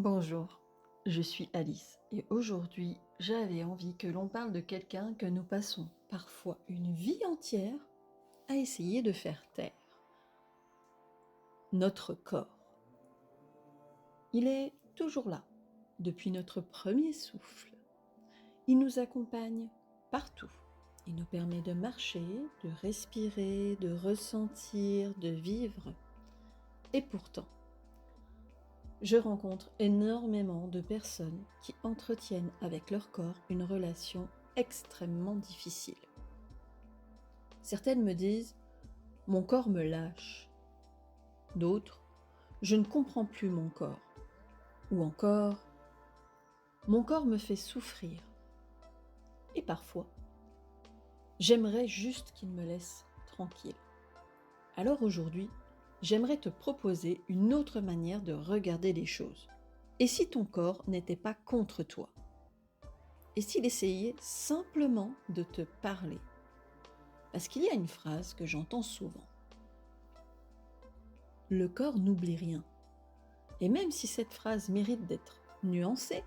Bonjour, je suis Alice et aujourd'hui j'avais envie que l'on parle de quelqu'un que nous passons parfois une vie entière à essayer de faire taire, notre corps. Il est toujours là, depuis notre premier souffle. Il nous accompagne partout. Il nous permet de marcher, de respirer, de ressentir, de vivre. Et pourtant, je rencontre énormément de personnes qui entretiennent avec leur corps une relation extrêmement difficile. Certaines me disent « mon corps me lâche », d'autres « je ne comprends plus mon corps » ou encore « mon corps me fait souffrir » et parfois « j'aimerais juste qu'il me laisse tranquille ». Alors aujourd'hui, j'aimerais te proposer une autre manière de regarder les choses. Et si ton corps n'était pas contre toi? Et s'il essayait simplement de te parler? Parce qu'il y a une phrase que j'entends souvent. Le corps n'oublie rien. Et même si cette phrase mérite d'être nuancée,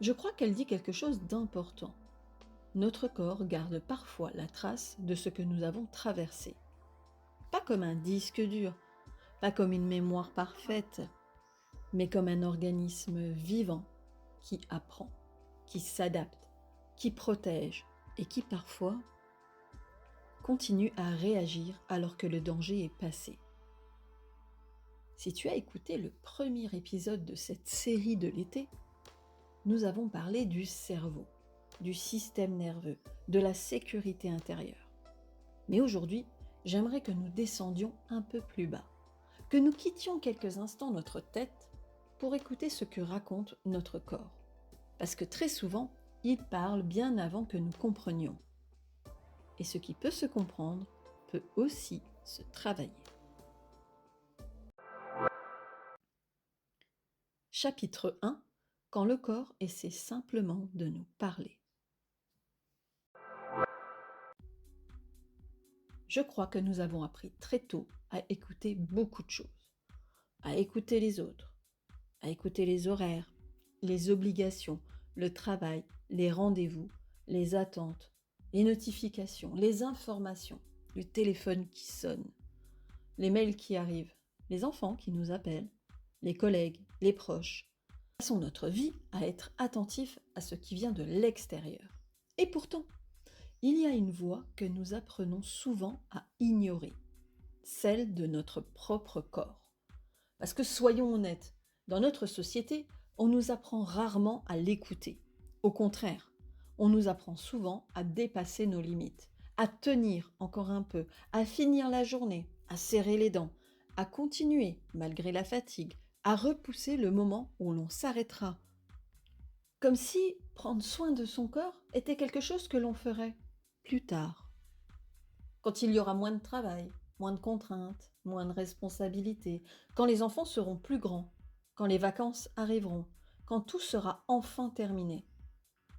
je crois qu'elle dit quelque chose d'important. Notre corps garde parfois la trace de ce que nous avons traversé. Pas comme un disque dur, pas comme une mémoire parfaite, mais comme un organisme vivant qui apprend, qui s'adapte, qui protège et qui parfois continue à réagir alors que le danger est passé. Si tu as écouté le premier épisode de cette série de l'été, nous avons parlé du cerveau, du système nerveux, de la sécurité intérieure. Mais aujourd'hui, j'aimerais que nous descendions un peu plus bas, que nous quittions quelques instants notre tête pour écouter ce que raconte notre corps. Parce que très souvent, il parle bien avant que nous comprenions. Et ce qui peut se comprendre peut aussi se travailler. Chapitre 1. Quand le corps essaie simplement de nous parler. Je crois que nous avons appris très tôt à écouter beaucoup de choses. À écouter les autres, à écouter les horaires, les obligations, le travail, les rendez-vous, les attentes, les notifications, les informations, le téléphone qui sonne, les mails qui arrivent, les enfants qui nous appellent, les collègues, les proches. Passons notre vie à être attentifs à ce qui vient de l'extérieur. Et pourtant, il y a une voix que nous apprenons souvent à ignorer, celle de notre propre corps. Parce que soyons honnêtes, dans notre société, on nous apprend rarement à l'écouter. Au contraire, on nous apprend souvent à dépasser nos limites, à tenir encore un peu, à finir la journée, à serrer les dents, à continuer malgré la fatigue, à repousser le moment où l'on s'arrêtera. Comme si prendre soin de son corps était quelque chose que l'on ferait plus tard. Quand il y aura moins de travail, moins de contraintes, moins de responsabilités, quand les enfants seront plus grands, quand les vacances arriveront, quand tout sera enfin terminé.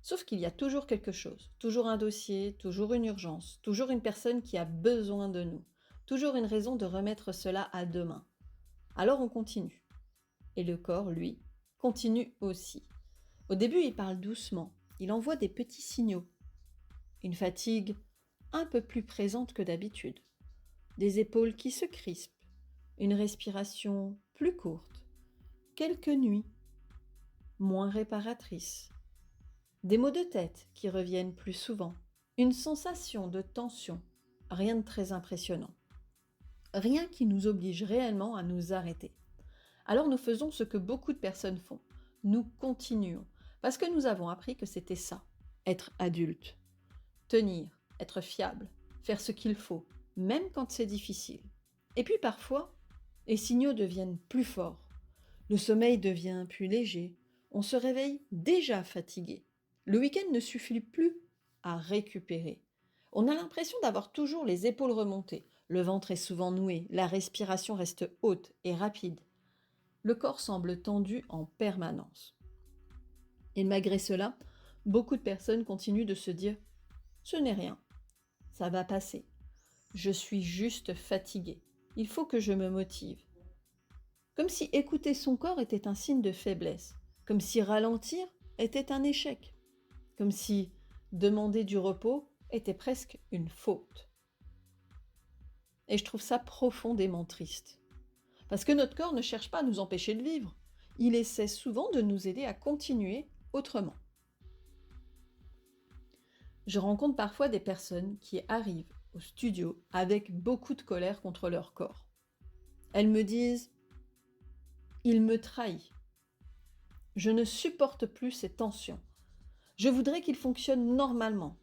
Sauf qu'il y a toujours quelque chose, toujours un dossier, toujours une urgence, toujours une personne qui a besoin de nous, toujours une raison de remettre cela à demain. Alors on continue. Et le corps, lui, continue aussi. Au début, il parle doucement, il envoie des petits signaux. Une fatigue un peu plus présente que d'habitude, des épaules qui se crispent, une respiration plus courte, quelques nuits moins réparatrices, des maux de tête qui reviennent plus souvent, une sensation de tension, rien de très impressionnant, rien qui nous oblige réellement à nous arrêter. Alors nous faisons ce que beaucoup de personnes font, nous continuons, parce que nous avons appris que c'était ça, être adulte, tenir, être fiable, faire ce qu'il faut, même quand c'est difficile. Et puis parfois, les signaux deviennent plus forts. Le sommeil devient plus léger. On se réveille déjà fatigué. Le week-end ne suffit plus à récupérer. On a l'impression d'avoir toujours les épaules remontées. Le ventre est souvent noué. La respiration reste haute et rapide. Le corps semble tendu en permanence. Et malgré cela, beaucoup de personnes continuent de se dire « ce n'est rien, ça va passer, je suis juste fatiguée, il faut que je me motive ». comme si écouter son corps était un signe de faiblesse, comme si ralentir était un échec, comme si demander du repos était presque une faute. Et je trouve ça profondément triste. Parce que notre corps ne cherche pas à nous empêcher de vivre. Il essaie souvent de nous aider à continuer autrement. Je rencontre parfois des personnes qui arrivent au studio avec beaucoup de colère contre leur corps. Elles me disent « Il me trahit. Je ne supporte plus ces tensions. Je voudrais qu'il fonctionne normalement. »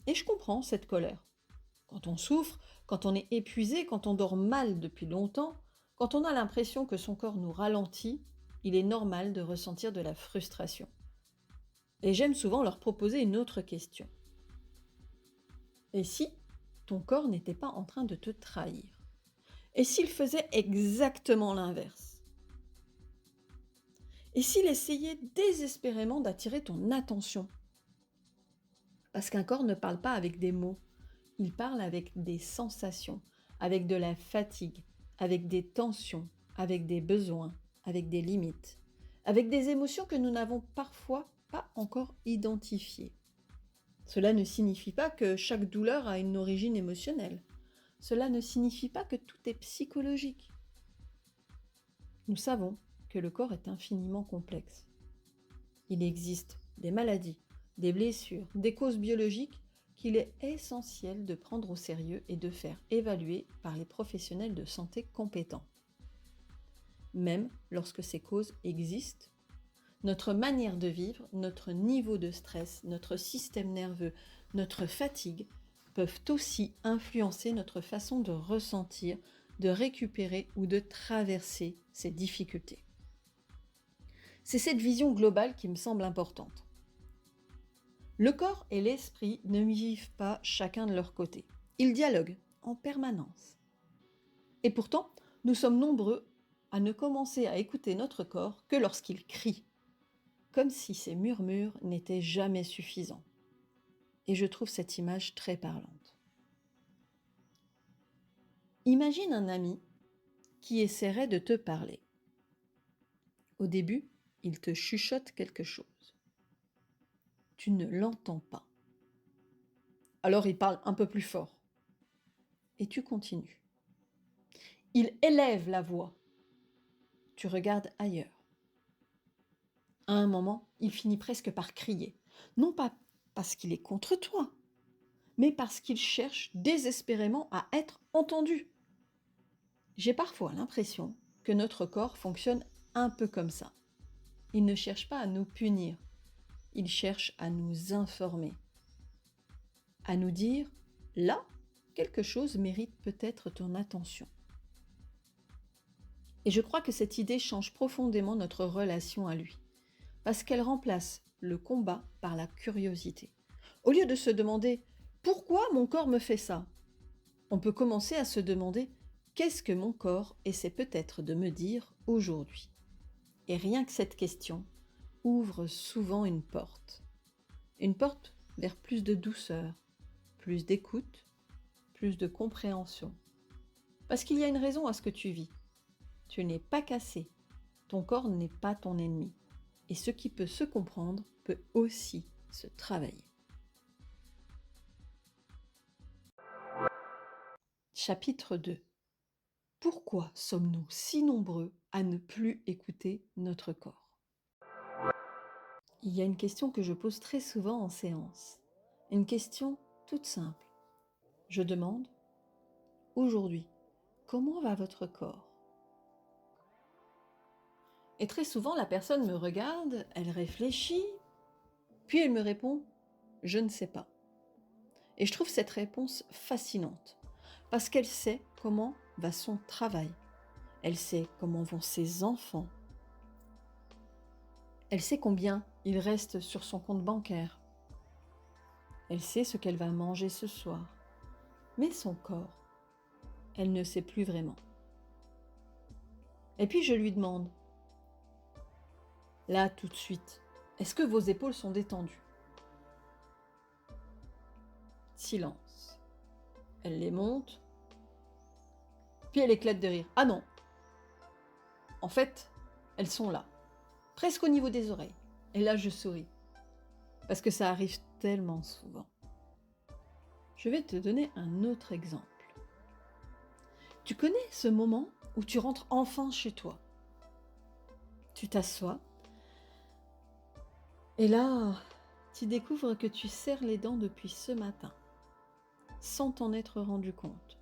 Et je comprends cette colère. Quand on souffre, quand on est épuisé, quand on dort mal depuis longtemps, quand on a l'impression que son corps nous ralentit, il est normal de ressentir de la frustration. Et j'aime souvent leur proposer une autre question. Et si ton corps n'était pas en train de te trahir? Et s'il faisait exactement l'inverse? Et s'il essayait désespérément d'attirer ton attention? Parce qu'un corps ne parle pas avec des mots, il parle avec des sensations, avec de la fatigue, avec des tensions, avec des besoins, avec des limites, avec des émotions que nous n'avons parfois pas encore identifiées. Cela ne signifie pas que chaque douleur a une origine émotionnelle. Cela ne signifie pas que tout est psychologique. Nous savons que le corps est infiniment complexe. Il existe des maladies, des blessures, des causes biologiques qu'il est essentiel de prendre au sérieux et de faire évaluer par les professionnels de santé compétents. Même lorsque ces causes existent, notre manière de vivre, notre niveau de stress, notre système nerveux, notre fatigue peuvent aussi influencer notre façon de ressentir, de récupérer ou de traverser ces difficultés. C'est cette vision globale qui me semble importante. Le corps et l'esprit ne vivent pas chacun de leur côté. Ils dialoguent en permanence. Et pourtant, nous sommes nombreux à ne commencer à écouter notre corps que lorsqu'il crie, comme si ces murmures n'étaient jamais suffisants. Et je trouve cette image très parlante. Imagine un ami qui essaierait de te parler. Au début, il te chuchote quelque chose. Tu ne l'entends pas. Alors il parle un peu plus fort. Et tu continues. Il élève la voix. Tu regardes ailleurs. À un moment, il finit presque par crier. Non pas parce qu'il est contre toi, mais parce qu'il cherche désespérément à être entendu. J'ai parfois l'impression que notre corps fonctionne un peu comme ça. Il ne cherche pas à nous punir, il cherche à nous informer, à nous dire « là, quelque chose mérite peut-être ton attention ». Et je crois que cette idée change profondément notre relation à lui, parce qu'elle remplace le combat par la curiosité. Au lieu de se demander « pourquoi mon corps me fait ça ?», on peut commencer à se demander « qu'est-ce que mon corps essaie peut-être de me dire aujourd'hui ?» Et rien que cette question ouvre souvent une porte vers plus de douceur, plus d'écoute, plus de compréhension. Parce qu'il y a une raison à ce que tu vis. Tu n'es pas cassé, ton corps n'est pas ton ennemi. Et ce qui peut se comprendre peut aussi se travailler. Chapitre 2. Pourquoi sommes-nous si nombreux à ne plus écouter notre corps? Il y a une question que je pose très souvent en séance. Une question toute simple. Je demande, aujourd'hui, comment va votre corps? Et très souvent, la personne me regarde, elle réfléchit, puis elle me répond, je ne sais pas. Et je trouve cette réponse fascinante, parce qu'elle sait comment va son travail, elle sait comment vont ses enfants, elle sait combien il reste sur son compte bancaire, elle sait ce qu'elle va manger ce soir, mais son corps, elle ne sait plus vraiment. Et puis je lui demande, là tout de suite, est-ce que vos épaules sont détendues? Silence. Elle les monte, puis elle éclate de rire. Ah non, En fait, elles sont là, presque au niveau des oreilles. Et là, je souris, parce que ça arrive tellement souvent. Je vais te donner un autre exemple. Tu connais ce moment où tu rentres enfin chez toi. Tu t'assois, et là, tu découvres que tu serres les dents depuis ce matin, sans t'en être rendu compte.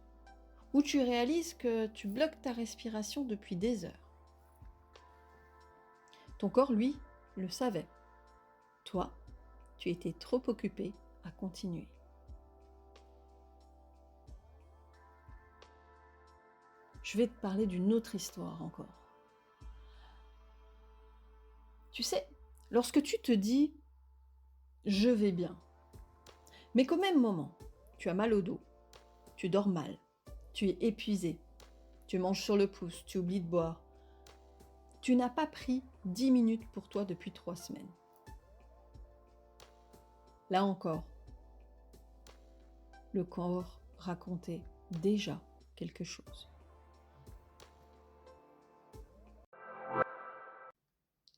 Ou tu réalises que tu bloques ta respiration depuis des heures. Ton corps, lui, le savait. Toi, tu étais trop occupé à continuer. Je vais te parler d'une autre histoire encore. Tu sais, lorsque tu te dis « je vais bien », mais qu'au même moment, tu as mal au dos, tu dors mal, tu es épuisé, tu manges sur le pouce, tu oublies de boire, tu n'as pas pris 10 minutes pour toi depuis 3 semaines. Là encore, le corps racontait déjà quelque chose.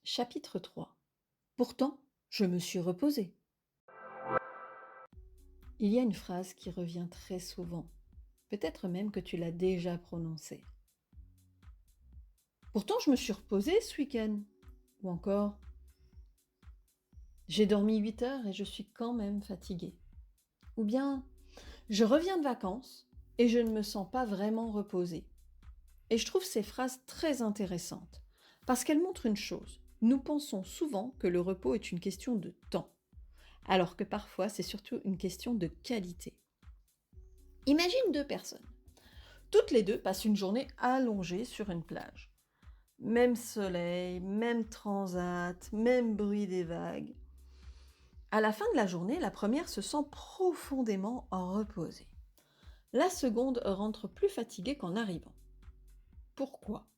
Chapitre 3. Pourtant, je me suis reposée. Il y a une phrase qui revient très souvent, peut-être même que tu l'as déjà prononcée. Pourtant, je me suis reposée ce week-end. Ou encore, j'ai dormi 8 heures et je suis quand même fatiguée. Ou bien, je reviens de vacances et je ne me sens pas vraiment reposée. Et je trouve ces phrases très intéressantes parce qu'elles montrent une chose. Nous pensons souvent que le repos est une question de temps, alors que parfois c'est surtout une question de qualité. Imagine 2 personnes. Toutes les deux passent une journée allongée sur une plage. Même soleil, même transat, même bruit des vagues. À la fin de la journée, la première se sent profondément reposée. La seconde rentre plus fatiguée qu'en arrivant. Pourquoi ?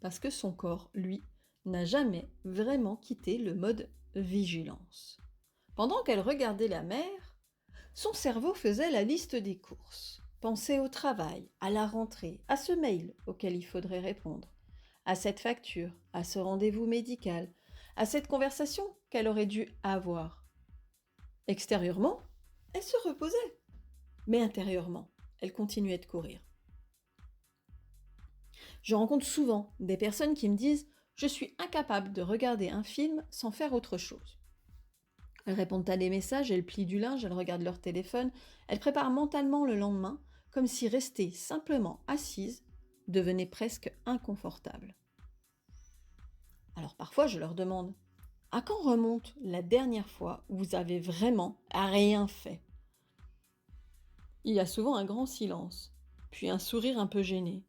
Parce que son corps, lui, n'a jamais vraiment quitté le mode vigilance. Pendant qu'elle regardait la mer, son cerveau faisait la liste des courses, pensait au travail, à la rentrée, à ce mail auquel il faudrait répondre, à cette facture, à ce rendez-vous médical, à cette conversation qu'elle aurait dû avoir. Extérieurement, elle se reposait, mais intérieurement, elle continuait de courir. Je rencontre souvent des personnes qui me disent « Je suis incapable de regarder un film sans faire autre chose ». Elles répondent à des messages, elles plient du linge, elles regardent leur téléphone, elles préparent mentalement le lendemain, comme si rester simplement assise devenait presque inconfortable. Alors parfois je leur demande « À quand remonte la dernière fois où vous avez vraiment rien fait ?» Il y a souvent un grand silence, puis un sourire un peu gêné,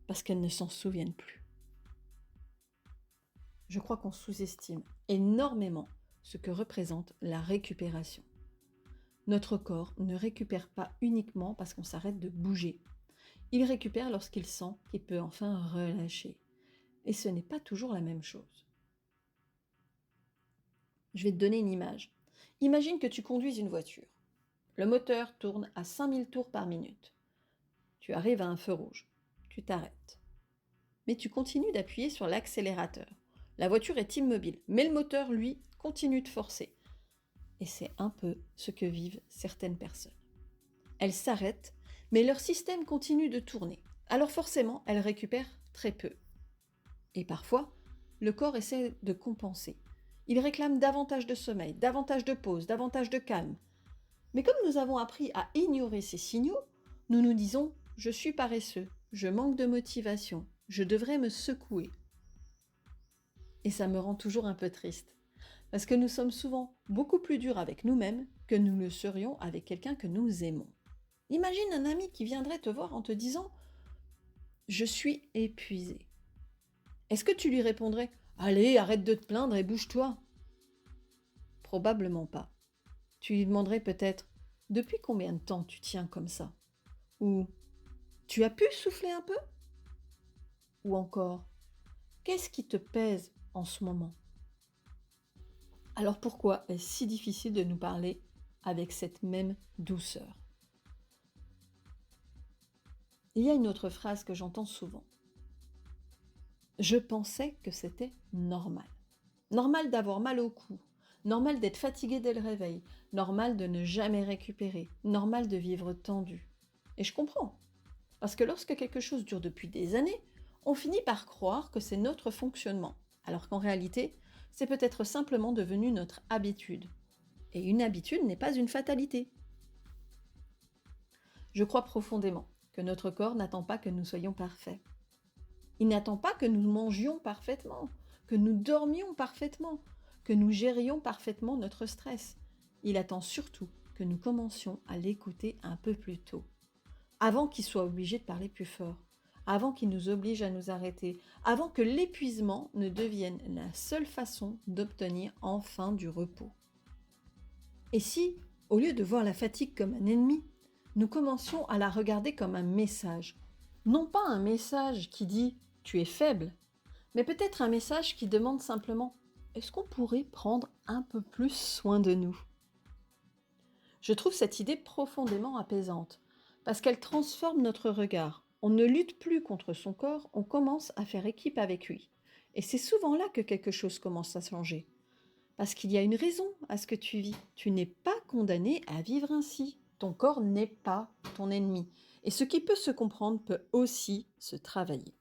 parce qu'elles ne s'en souviennent plus. Je crois qu'on sous-estime énormément ce que représente la récupération. Notre corps ne récupère pas uniquement parce qu'on s'arrête de bouger. Il récupère lorsqu'il sent qu'il peut enfin relâcher. Et ce n'est pas toujours la même chose. Je vais te donner une image. Imagine que tu conduises une voiture. Le moteur tourne à 5000 tours par minute. Tu arrives à un feu rouge. Tu t'arrêtes. Mais tu continues d'appuyer sur l'accélérateur. La voiture est immobile, mais le moteur, lui, continue de forcer. Et c'est un peu ce que vivent certaines personnes. Elles s'arrêtent, mais leur système continue de tourner. Alors forcément, elles récupèrent très peu. Et parfois, le corps essaie de compenser. Il réclame davantage de sommeil, davantage de pause, davantage de calme. Mais comme nous avons appris à ignorer ces signaux, nous nous disons « je suis paresseux, je manque de motivation, je devrais me secouer ». Et ça me rend toujours un peu triste. Parce que nous sommes souvent beaucoup plus durs avec nous-mêmes que nous le serions avec quelqu'un que nous aimons. Imagine un ami qui viendrait te voir en te disant « Je suis épuisé ». Est-ce que tu lui répondrais « Allez, arrête de te plaindre et bouge-toi » ? Probablement pas. Tu lui demanderais peut-être « Depuis combien de temps tu tiens comme ça ?» Ou « Tu as pu souffler un peu ?» Ou encore « Qu'est-ce qui te pèse en ce moment ?» Alors pourquoi est-ce si difficile de nous parler avec cette même douceur ? Il y a une autre phrase que j'entends souvent. Je pensais que c'était normal. Normal d'avoir mal au cou, normal d'être fatigué dès le réveil, normal de ne jamais récupérer, normal de vivre tendu. Et je comprends, parce que lorsque quelque chose dure depuis des années, on finit par croire que c'est notre fonctionnement, alors qu'en réalité, c'est peut-être simplement devenu notre habitude. Et une habitude n'est pas une fatalité. Je crois profondément que notre corps n'attend pas que nous soyons parfaits. Il n'attend pas que nous mangions parfaitement, que nous dormions parfaitement, que nous gérions parfaitement notre stress. Il attend surtout que nous commencions à l'écouter un peu plus tôt, avant qu'il soit obligé de parler plus fort, avant qu'il nous oblige à nous arrêter, avant que l'épuisement ne devienne la seule façon d'obtenir enfin du repos. Et si, au lieu de voir la fatigue comme un ennemi, nous commencions à la regarder comme un message, non pas un message qui dit « tu es faible », mais peut-être un message qui demande simplement « est-ce qu'on pourrait prendre un peu plus soin de nous ?» Je trouve cette idée profondément apaisante, parce qu'elle transforme notre regard. On ne lutte plus contre son corps, on commence à faire équipe avec lui. Et c'est souvent là que quelque chose commence à changer. Parce qu'il y a une raison à ce que tu vis. Tu n'es pas condamné à vivre ainsi. Ton corps n'est pas ton ennemi. Et ce qui peut se comprendre peut aussi se travailler.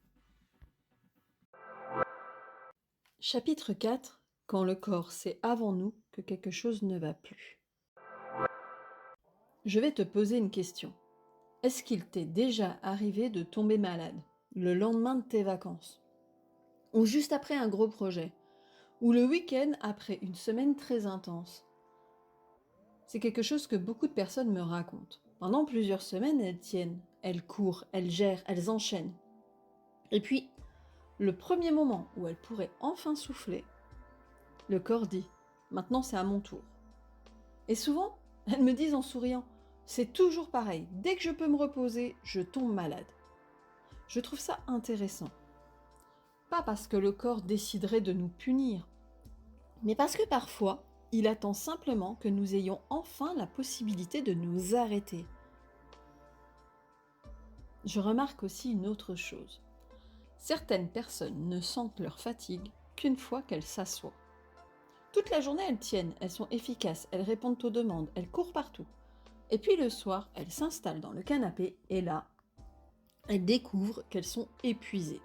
Chapitre 4. Quand le corps sait avant nous que quelque chose ne va plus. Je vais te poser une question. Est-ce qu'il t'est déjà arrivé de tomber malade le lendemain de tes vacances? Ou juste après un gros projet? Ou le week-end après une semaine très intense? C'est quelque chose que beaucoup de personnes me racontent. Pendant plusieurs semaines, elles tiennent, elles courent, elles gèrent, elles enchaînent. Et puis, le premier moment où elles pourraient enfin souffler, le corps dit « maintenant c'est à mon tour ». Et souvent, elles me disent en souriant « c'est toujours pareil, dès que je peux me reposer, je tombe malade ». Je trouve ça intéressant. Pas parce que le corps déciderait de nous punir, mais parce que parfois, il attend simplement que nous ayons enfin la possibilité de nous arrêter. Je remarque aussi une autre chose. Certaines personnes ne sentent leur fatigue qu'une fois qu'elles s'assoient. Toute la journée, elles tiennent, elles sont efficaces, elles répondent aux demandes, elles courent partout. Et puis le soir, elles s'installent dans le canapé et là, elles découvrent qu'elles sont épuisées.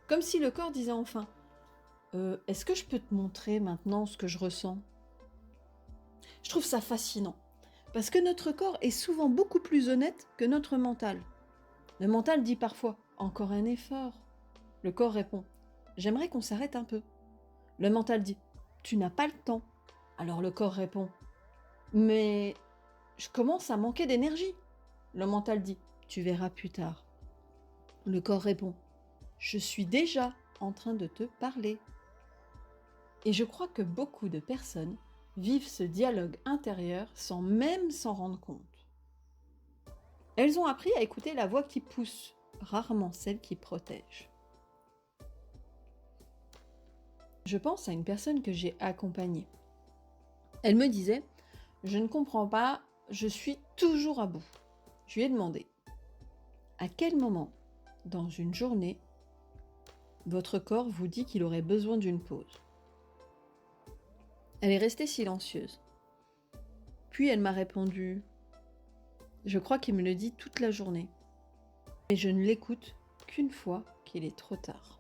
Comme si le corps disait enfin « est-ce que je peux te montrer maintenant ce que je ressens ?» Je trouve ça fascinant, parce que notre corps est souvent beaucoup plus honnête que notre mental. Le mental dit parfois « encore un effort ». Le corps répond « j'aimerais qu'on s'arrête un peu ». Le mental dit « tu n'as pas le temps ». Alors le corps répond « mais je commence à manquer d'énergie ». Le mental dit « tu verras plus tard ». Le corps répond « je suis déjà en train de te parler ». Et je crois que beaucoup de personnes vivent ce dialogue intérieur sans même s'en rendre compte. Elles ont appris à écouter la voix qui pousse, rarement celle qui protège. Je pense à une personne que j'ai accompagnée. Elle me disait « je ne comprends pas, je suis toujours à bout ». Je lui ai demandé « à quel moment, dans une journée, votre corps vous dit qu'il aurait besoin d'une pause ?» Elle est restée silencieuse. Puis elle m'a répondu « je crois qu'il me le dit toute la journée. Et je ne l'écoute qu'une fois qu'il est trop tard. »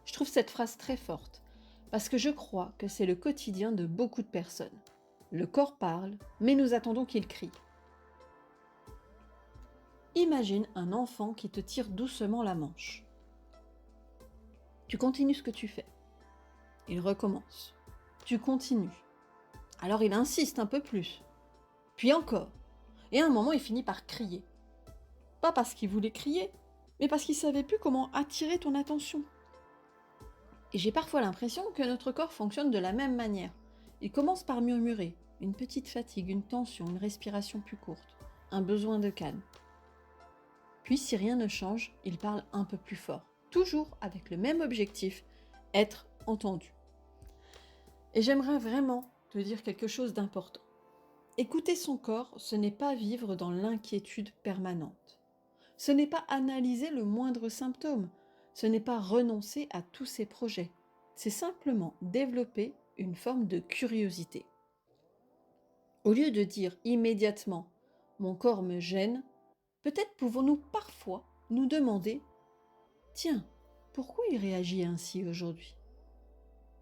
Je trouve cette phrase très forte, parce que je crois que c'est le quotidien de beaucoup de personnes. Le corps parle, mais nous attendons qu'il crie. Imagine un enfant qui te tire doucement la manche. Tu continues ce que tu fais. Il recommence. Tu continues. Alors il insiste un peu plus. Puis encore. Et à un moment, il finit par crier. Pas parce qu'il voulait crier, mais parce qu'il ne savait plus comment attirer ton attention. Et j'ai parfois l'impression que notre corps fonctionne de la même manière. Il commence par murmurer, une petite fatigue, une tension, une respiration plus courte, un besoin de calme. Puis si rien ne change, il parle un peu plus fort, toujours avec le même objectif, être entendu. Et j'aimerais vraiment te dire quelque chose d'important. Écouter son corps, ce n'est pas vivre dans l'inquiétude permanente. Ce n'est pas analyser le moindre symptôme. Ce n'est pas renoncer à tous ces projets, c'est simplement développer une forme de curiosité. Au lieu de dire immédiatement « mon corps me gêne », peut-être pouvons-nous parfois nous demander « tiens, pourquoi il réagit ainsi aujourd'hui ?»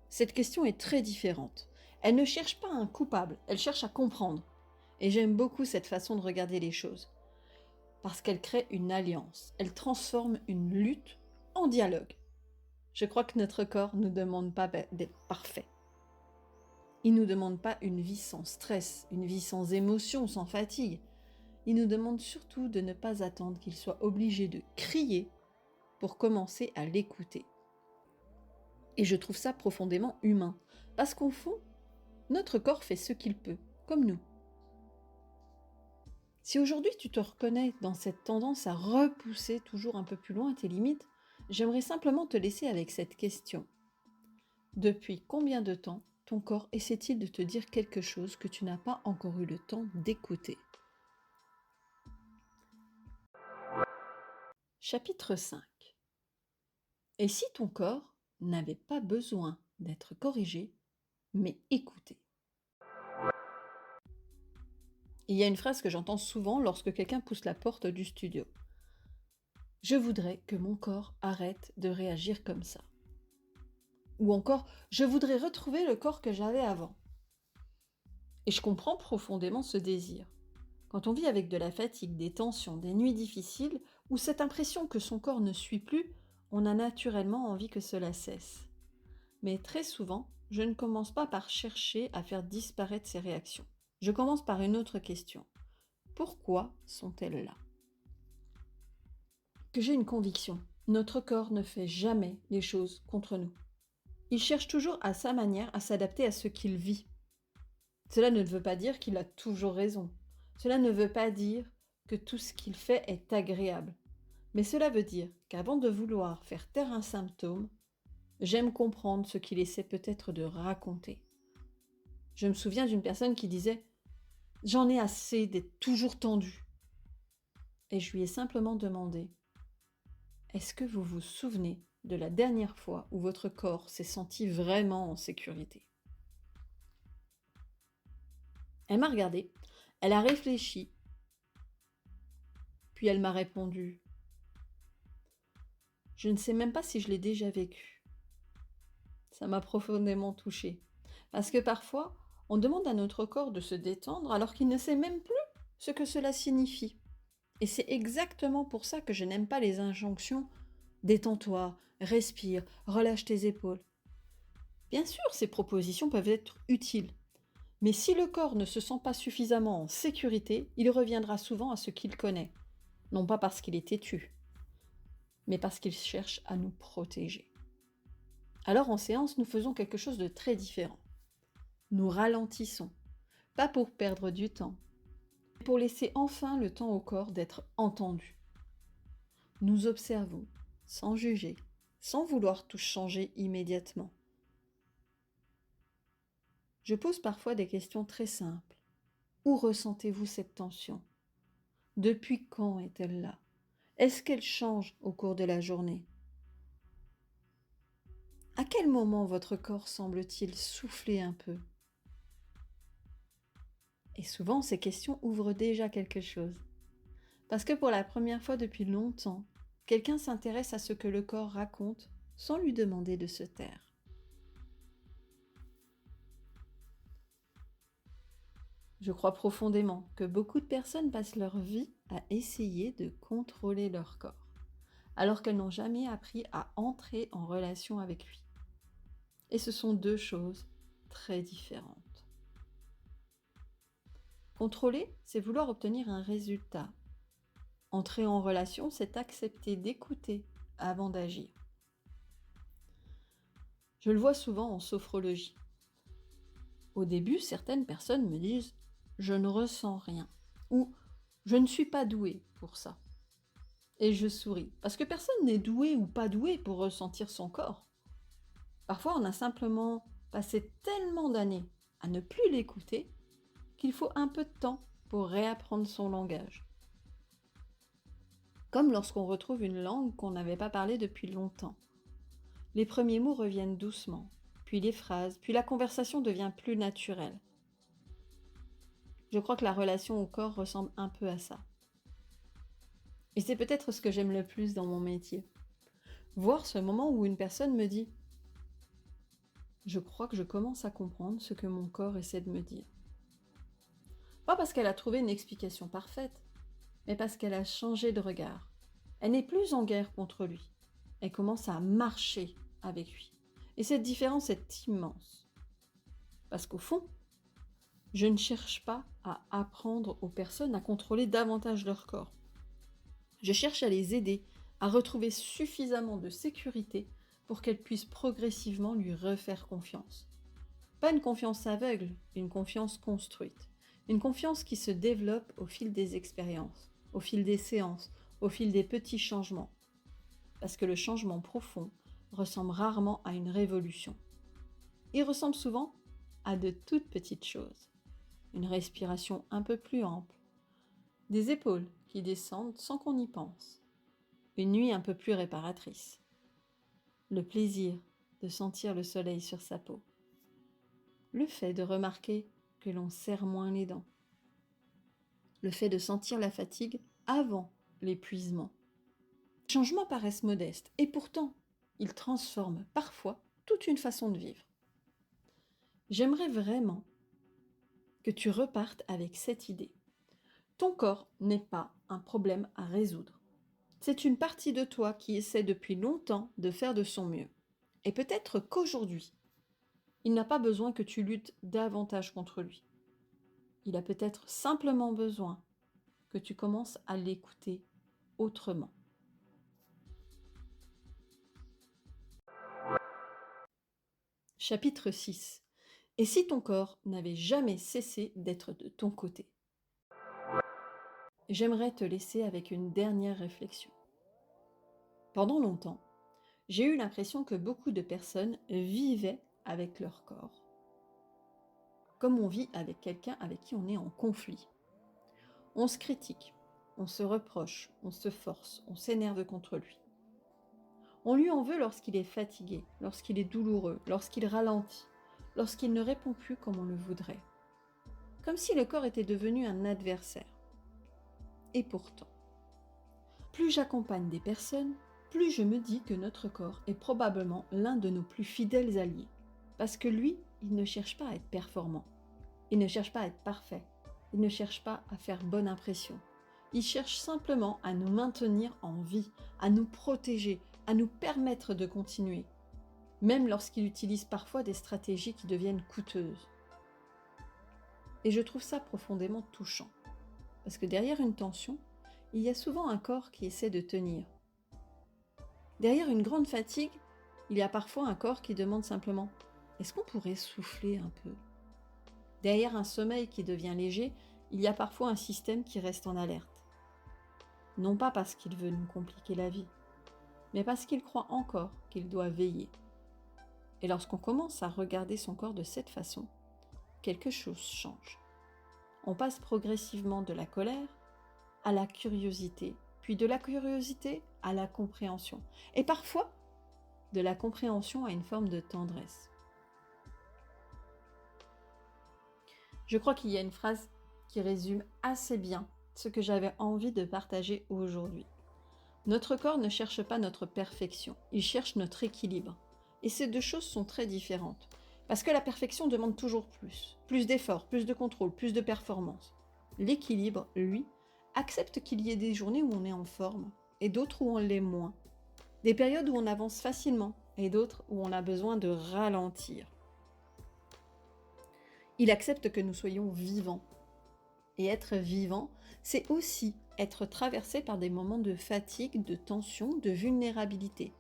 Cette question est très différente. Elle ne cherche pas un coupable, elle cherche à comprendre. Et j'aime beaucoup cette façon de regarder les choses, parce qu'elle crée une alliance, elle transforme une lutte en dialogue. Je crois que notre corps ne nous demande pas d'être parfait. Il ne nous demande pas une vie sans stress, une vie sans émotion, sans fatigue. Il nous demande surtout de ne pas attendre qu'il soit obligé de crier pour commencer à l'écouter. Et je trouve ça profondément humain, parce qu'au fond, notre corps fait ce qu'il peut, comme nous. Si aujourd'hui tu te reconnais dans cette tendance à repousser toujours un peu plus loin tes limites, j'aimerais simplement te laisser avec cette question. Depuis combien de temps ton corps essaie-t-il de te dire quelque chose que tu n'as pas encore eu le temps d'écouter ? Chapitre 5. Et si ton corps n'avait pas besoin d'être corrigé, mais écouté ? Il y a une phrase que j'entends souvent lorsque quelqu'un pousse la porte du studio. Je voudrais que mon corps arrête de réagir comme ça. Ou encore, je voudrais retrouver le corps que j'avais avant. Et je comprends profondément ce désir. Quand on vit avec de la fatigue, des tensions, des nuits difficiles, ou cette impression que son corps ne suit plus, on a naturellement envie que cela cesse. Mais très souvent, je ne commence pas par chercher à faire disparaître ces réactions. Je commence par une autre question. Pourquoi sont-elles là ? Que j'ai une conviction. Notre corps ne fait jamais les choses contre nous. Il cherche toujours à sa manière à s'adapter à ce qu'il vit. Cela ne veut pas dire qu'il a toujours raison. Cela ne veut pas dire que tout ce qu'il fait est agréable. Mais cela veut dire qu'avant de vouloir faire taire un symptôme, j'aime comprendre ce qu'il essaie peut-être de raconter. Je me souviens d'une personne qui disait « J'en ai assez d'être toujours tendue ». Et je lui ai simplement demandé « Est-ce que vous vous souvenez de la dernière fois où votre corps s'est senti vraiment en sécurité ?» Elle m'a regardée, elle a réfléchi, puis elle m'a répondu « Je ne sais même pas si je l'ai déjà vécu ». Ça m'a profondément touchée, parce que parfois, on demande à notre corps de se détendre alors qu'il ne sait même plus ce que cela signifie. Et c'est exactement pour ça que je n'aime pas les injonctions « détends-toi, respire, relâche tes épaules ». Bien sûr, ces propositions peuvent être utiles, mais si le corps ne se sent pas suffisamment en sécurité, il reviendra souvent à ce qu'il connaît, non pas parce qu'il est têtu, mais parce qu'il cherche à nous protéger. Alors en séance, nous faisons quelque chose de très différent. Nous ralentissons, pas pour perdre du temps, mais pour laisser enfin le temps au corps d'être entendu. Nous observons, sans juger, sans vouloir tout changer immédiatement. Je pose parfois des questions très simples. Où ressentez-vous cette tension ? Depuis quand est-elle là ? Est-ce qu'elle change au cours de la journée ? À quel moment votre corps semble-t-il souffler un peu ? Et souvent, ces questions ouvrent déjà quelque chose. Parce que pour la première fois depuis longtemps, quelqu'un s'intéresse à ce que le corps raconte sans lui demander de se taire. Je crois profondément que beaucoup de personnes passent leur vie à essayer de contrôler leur corps, alors qu'elles n'ont jamais appris à entrer en relation avec lui. Et ce sont deux choses très différentes. Contrôler, c'est vouloir obtenir un résultat. Entrer en relation, c'est accepter d'écouter avant d'agir. Je le vois souvent en sophrologie. Au début, certaines personnes me disent « je ne ressens rien » ou « je ne suis pas douée pour ça ». Et je souris, parce que personne n'est doué ou pas doué pour ressentir son corps. Parfois, on a simplement passé tellement d'années à ne plus l'écouter qu'il faut un peu de temps pour réapprendre son langage. Comme lorsqu'on retrouve une langue qu'on n'avait pas parlée depuis longtemps. Les premiers mots reviennent doucement, puis les phrases, puis la conversation devient plus naturelle. Je crois que la relation au corps ressemble un peu à ça. Et c'est peut-être ce que j'aime le plus dans mon métier. Voir ce moment où une personne me dit « Je crois que je commence à comprendre ce que mon corps essaie de me dire. » Pas parce qu'elle a trouvé une explication parfaite, mais parce qu'elle a changé de regard. Elle n'est plus en guerre contre lui. Elle commence à marcher avec lui. Et cette différence est immense. Parce qu'au fond, je ne cherche pas à apprendre aux personnes à contrôler davantage leur corps. Je cherche à les aider à retrouver suffisamment de sécurité pour qu'elles puissent progressivement lui refaire confiance. Pas une confiance aveugle, une confiance construite. Une confiance qui se développe au fil des expériences, au fil des séances, au fil des petits changements. Parce que le changement profond ressemble rarement à une révolution. Il ressemble souvent à de toutes petites choses. Une respiration un peu plus ample, des épaules qui descendent sans qu'on y pense, une nuit un peu plus réparatrice, le plaisir de sentir le soleil sur sa peau, le fait de remarquer que l'on serre moins les dents, le fait de sentir la fatigue avant l'épuisement. Les changements paraissent modestes et pourtant, ils transforment parfois toute une façon de vivre. J'aimerais vraiment que tu repartes avec cette idée. Ton corps n'est pas un problème à résoudre. C'est une partie de toi qui essaie depuis longtemps de faire de son mieux. Et peut-être qu'aujourd'hui, il n'a pas besoin que tu luttes davantage contre lui. Il a peut-être simplement besoin que tu commences à l'écouter autrement. Chapitre 6. Et si ton corps n'avait jamais cessé d'être de ton côté? J'aimerais te laisser avec une dernière réflexion. Pendant longtemps, j'ai eu l'impression que beaucoup de personnes vivaient avec leur corps, comme on vit avec quelqu'un avec qui on est en conflit. On se critique, on se reproche, on se force, on s'énerve contre lui. On lui en veut lorsqu'il est fatigué, lorsqu'il est douloureux, lorsqu'il ralentit, lorsqu'il ne répond plus comme on le voudrait. Comme si le corps était devenu un adversaire. Et pourtant, plus j'accompagne des personnes, plus je me dis que notre corps est probablement l'un de nos plus fidèles alliés. Parce que lui, il ne cherche pas à être performant. Il ne cherche pas à être parfait. Il ne cherche pas à faire bonne impression. Il cherche simplement à nous maintenir en vie, à nous protéger, à nous permettre de continuer, même lorsqu'il utilise parfois des stratégies qui deviennent coûteuses. Et je trouve ça profondément touchant, parce que derrière une tension, il y a souvent un corps qui essaie de tenir. Derrière une grande fatigue, il y a parfois un corps qui demande simplement « Est-ce qu'on pourrait souffler un peu ?» Derrière un sommeil qui devient léger, il y a parfois un système qui reste en alerte. Non pas parce qu'il veut nous compliquer la vie, mais parce qu'il croit encore qu'il doit veiller. Et lorsqu'on commence à regarder son corps de cette façon, quelque chose change. On passe progressivement de la colère à la curiosité, puis de la curiosité à la compréhension, et parfois de la compréhension à une forme de tendresse. Je crois qu'il y a une phrase qui résume assez bien ce que j'avais envie de partager aujourd'hui. Notre corps ne cherche pas notre perfection, il cherche notre équilibre. Et ces deux choses sont très différentes. Parce que la perfection demande toujours plus d'efforts, plus de contrôle, plus de performance. L'équilibre, lui, accepte qu'il y ait des journées où on est en forme et d'autres où on l'est moins. Des périodes où on avance facilement et d'autres où on a besoin de ralentir. Il accepte que nous soyons vivants. Et être vivant, c'est aussi être traversé par des moments de fatigue, de tension, de vulnérabilité.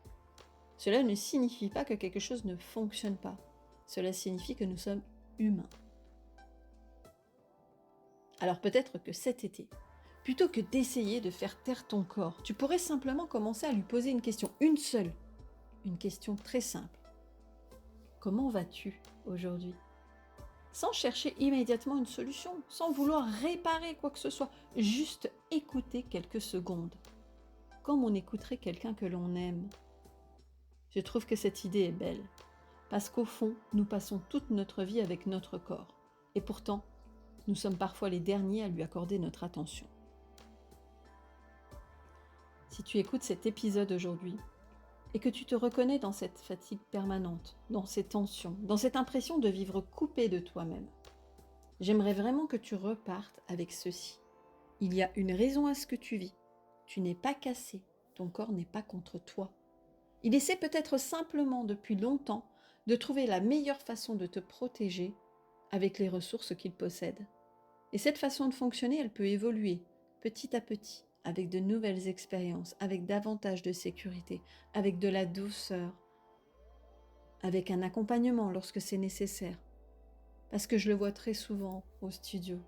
Cela ne signifie pas que quelque chose ne fonctionne pas. Cela signifie que nous sommes humains. Alors peut-être que cet été, plutôt que d'essayer de faire taire ton corps, tu pourrais simplement commencer à lui poser une question, une seule. Une question très simple. Comment vas-tu aujourd'hui ? Sans chercher immédiatement une solution, sans vouloir réparer quoi que ce soit, juste écouter quelques secondes. comme on écouterait quelqu'un que l'on aime. Je trouve que cette idée est belle, parce qu'au fond, nous passons toute notre vie avec notre corps, et pourtant, nous sommes parfois les derniers à lui accorder notre attention. Si tu écoutes cet épisode aujourd'hui, et que tu te reconnais dans cette fatigue permanente, dans ces tensions, dans cette impression de vivre coupé de toi-même, j'aimerais vraiment que tu repartes avec ceci. Il y a une raison à ce que tu vis. Tu n'es pas cassé, ton corps n'est pas contre toi. Il essaie peut-être simplement depuis longtemps de trouver la meilleure façon de te protéger avec les ressources qu'il possède. Et cette façon de fonctionner, elle peut évoluer petit à petit, avec de nouvelles expériences, avec davantage de sécurité, avec de la douceur, avec un accompagnement lorsque c'est nécessaire. Parce que je le vois très souvent au studio.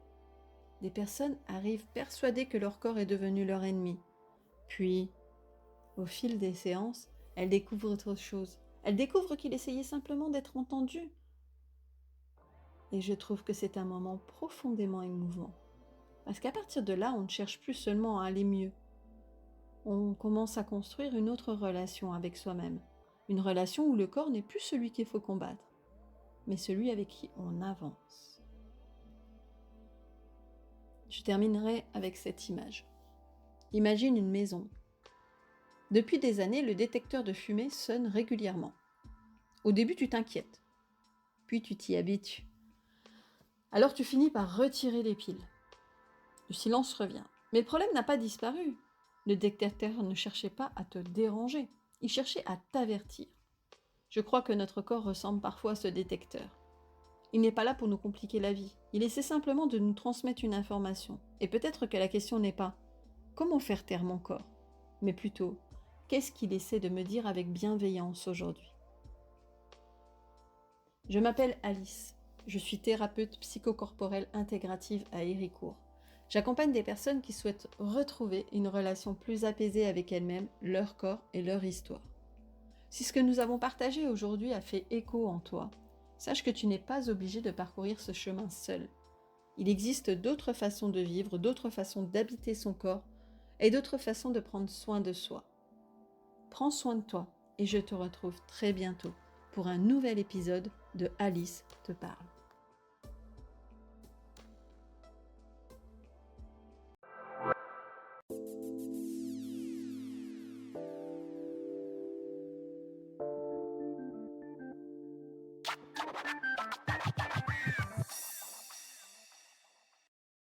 Des personnes arrivent persuadées que leur corps est devenu leur ennemi. Puis, au fil des séances, elles découvrent autre chose. Elles découvrent qu'il essayait simplement d'être entendu. Et je trouve que c'est un moment profondément émouvant. Parce qu'à partir de là, on ne cherche plus seulement à aller mieux. On commence à construire une autre relation avec soi-même. Une relation où le corps n'est plus celui qu'il faut combattre, mais celui avec qui on avance. Je terminerai avec cette image. Imagine une maison. Depuis des années, le détecteur de fumée sonne régulièrement. Au début, tu t'inquiètes, puis tu t'y habitues. Alors tu finis par retirer les piles. Le silence revient. Mais le problème n'a pas disparu. Le détecteur ne cherchait pas à te déranger, il cherchait à t'avertir. Je crois que notre corps ressemble parfois à ce détecteur. Il n'est pas là pour nous compliquer la vie, il essaie simplement de nous transmettre une information. Et peut-être que la question n'est pas « comment faire taire mon corps ?», mais plutôt « qu'est-ce qu'il essaie de me dire avec bienveillance aujourd'hui ?» Je m'appelle Alice, je suis thérapeute psychocorporelle intégrative à Héricourt. J'accompagne des personnes qui souhaitent retrouver une relation plus apaisée avec elles-mêmes, leur corps et leur histoire. Si ce que nous avons partagé aujourd'hui a fait écho en toi, sache que tu n'es pas obligé de parcourir ce chemin seul. Il existe d'autres façons de vivre, d'autres façons d'habiter son corps et d'autres façons de prendre soin de soi. Prends soin de toi et je te retrouve très bientôt pour un nouvel épisode de Alice te parle.